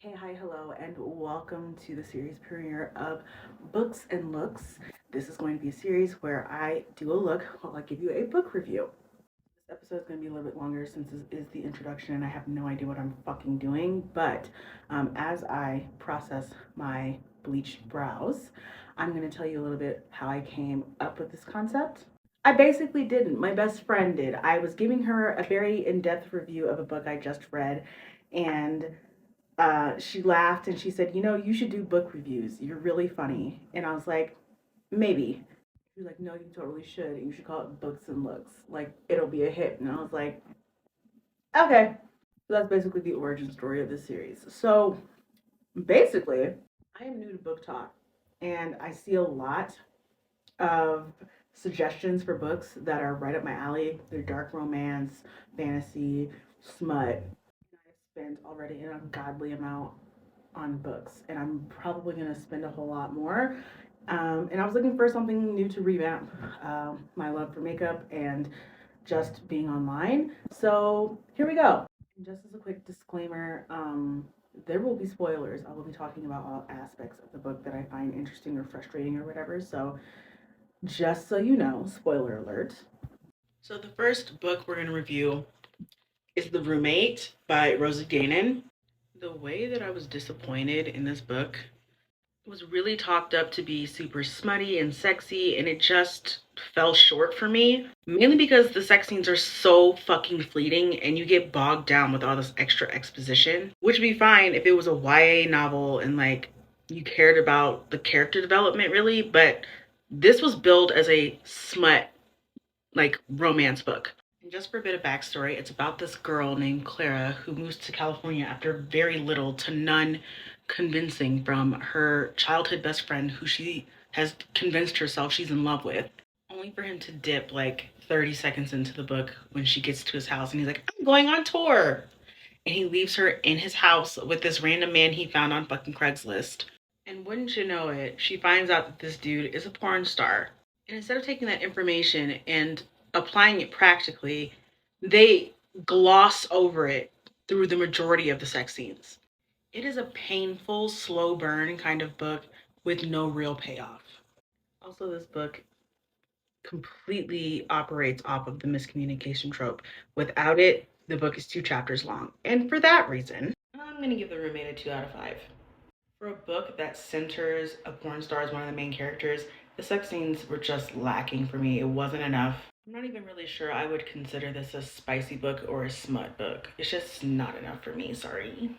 Hey, hi, hello, and welcome to the series premiere of Books and Looks. This is going to be a series where I do a look while I give you a book review. This episode is going to be a little bit longer since this is the introduction and I have no idea what I'm fucking doing. But as I process my bleached brows, I'm going to tell you a little bit how I came up with this concept. I basically didn't. My best friend did. I was giving her a very in depth review of a book I just read, and she laughed and she said, "You know, you should do book reviews. You're really funny." And I was like, "Maybe." She was like, "No, you totally should. You should call it Books and Looks. Like, it'll be a hit." And I was like, "Okay." So that's basically the origin story of this series. So basically, I am new to book talk and I see a lot of suggestions for books that are right up my alley. They're dark romance, fantasy, smut. I've spent already an ungodly amount on books, and I'm probably going to spend a whole lot more. And I was looking for something new to revamp my love for makeup and just being online. So here we go. And just as a quick disclaimer, there will be spoilers. I will be talking about all aspects of the book that I find interesting or frustrating or whatever. So just so you know, spoiler alert. So the first book we're going to review is The Roommate by Rosie Danan. The way that I was disappointed in this book was really talked up to be super smutty and sexy, and it just fell short for me. Mainly because the sex scenes are so fucking fleeting and you get bogged down with all this extra exposition, which would be fine if it was a YA novel and like you cared about the character development really, but this was billed as a smut like romance book. And just for a bit of backstory, it's about this girl named Clara who moves to California after very little to none convincing from her childhood best friend who she has convinced herself she's in love with, only for him to dip like 30 seconds into the book when she gets to his house and he's like, "I'm going on tour." And he leaves her in his house with this random man he found on fucking Craigslist. And wouldn't you know it, she finds out that this dude is a porn star. And instead of taking that information and applying it practically, they gloss over it through the majority of the sex scenes. It is a painful, slow burn kind of book with no real payoff. Also, this book completely operates off of the miscommunication trope. Without it, the book is 2 chapters long. And for that reason, I'm going to give The Roommate a 2 out of 5. For a book that centers a porn star as one of the main characters, the sex scenes were just lacking for me. It wasn't enough. I'm not even really sure I would consider this a spicy book or a smut book. It's just not enough for me, sorry.